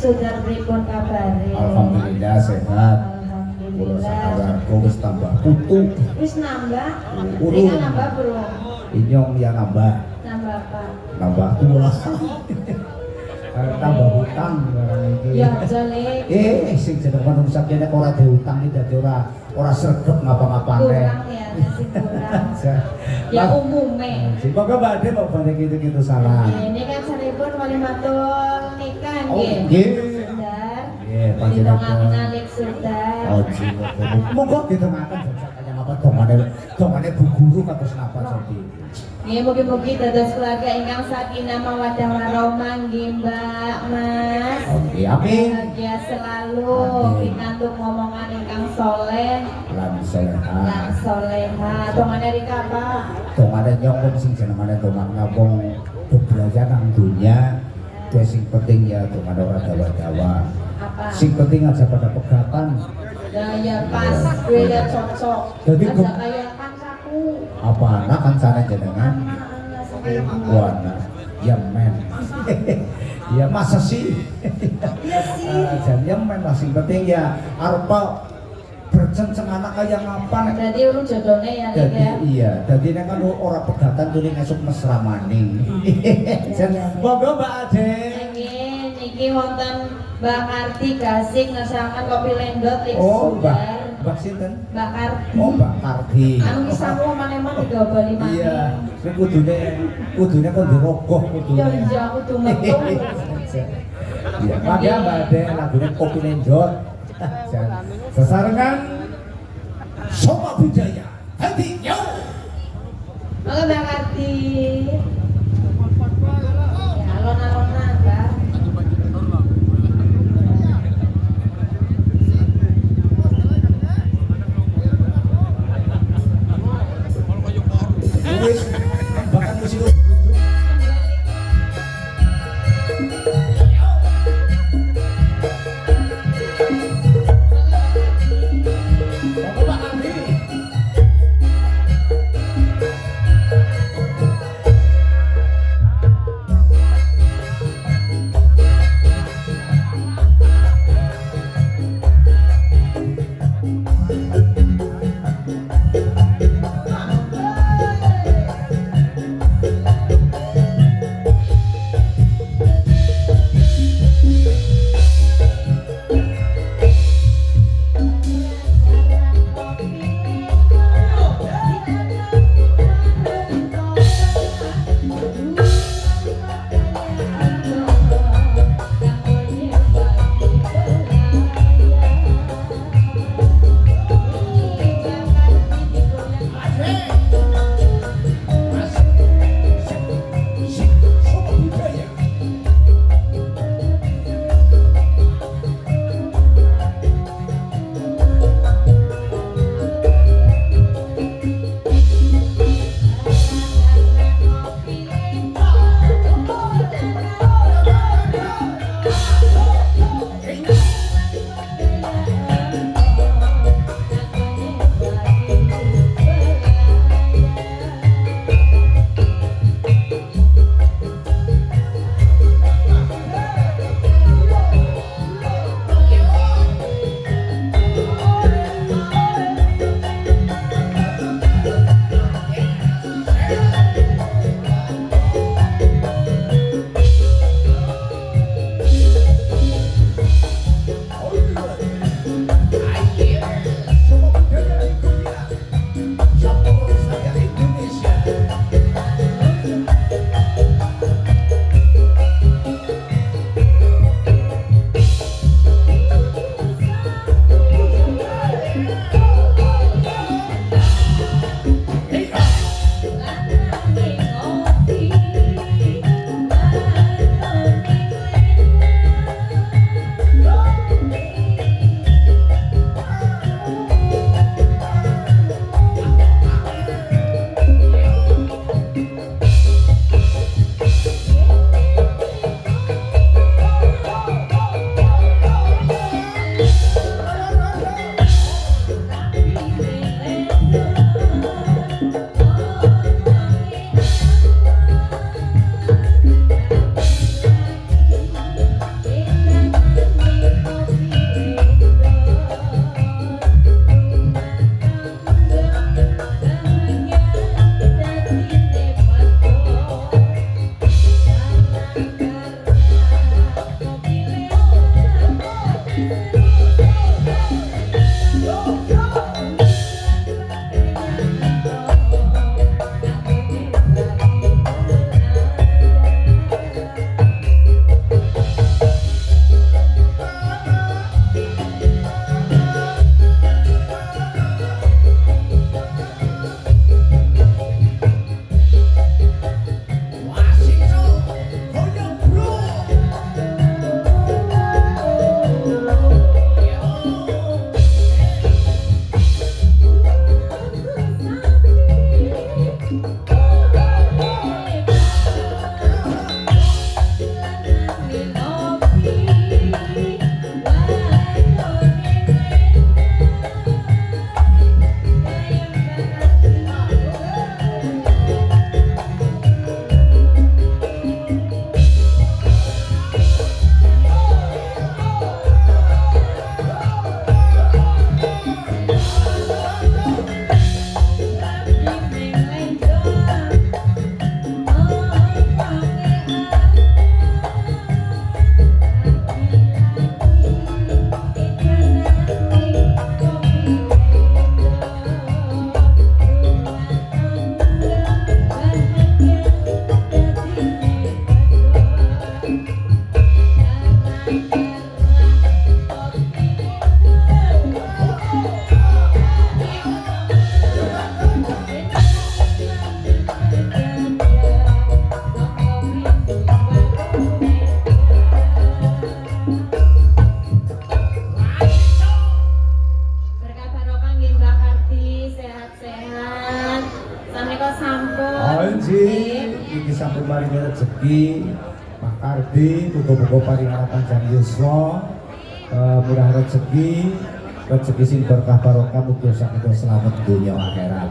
Saudara pripun kabare? Alhamdulillah sehat. Kula Alhamdulillah. sakarko wis tambah putu. Wis nambah? Urung. Tinggal nambah belum? Inyong ya nambah. Nambah apa? Nambah tua. Tambah hutang barang iki. Ya jale. Sing jeneng manungsa kene ora diutang iki dadi ora sregep ngapa-ngapane. Kurang ya, masih kurang. Ya umume. Semoga Mbak Ade mau balik gitu salah. Ini kan saripun wali matur nikah nggih. Nggih. Saudara. Nggih, Panjenengan panjenengan. nalik saudara. Oh, monggo ditengaken jasa kaya ngapa dongane Bu Guru kados napa jadi. Nggih mugi-mugi dados keluarga ingkang sakinah mawaddah warahmah nggih Mbak Mas. Oke, amin. Bahagia selalu Amin. pikantuk ngomongan ingkang soleh Lan lan soleha. soleha. Dongane rika apa? Dongane nyong sing jenengane dongane ngapung bebraja nang dunya. Dia sing penting ya dongane ora dawa-dawa. Apa? Sing penting aja pada pegatan. Ya pas, gue ya cocok. Jadi Aja kayak kancaku. Apa anak kan sana jenengan? Anak sampai Wana, ya men. Ya masa sih? Iya sih. Jadi ya men masing penting ya arupa bercenceng anak kayak ngapan. Jadi urung jodone ya nih Jadi ya. iya, jadi nek kan ora pegatan tuning esuk mesra maning. Monggo Mbak Ade. Niki wonten Mbak Karti Gasing ngesakan kopi lendot lik Oh, Sudar. Mbak sinten? Mbak Karti. Oh, Mbak Kardi. Anu ki samu maneman digobali maneh. Iya, kuwi kudune kon dirogoh kudune. Ya iya kudu metu. Iya, mangga Mbak Ade lagune kopi lendot. Sesarengan Soma Budaya. Hadi yo. Halo Mbak Karti. Ya alon-alon Mbak. Wis bahkan mesti lu. Bapak Andi. iki sampun maringi rezeki Pak Kardi, muga-muga paring panjang yuswa, murah rezeki sing berkah barokah, muga sakit selamat dunia akhirat.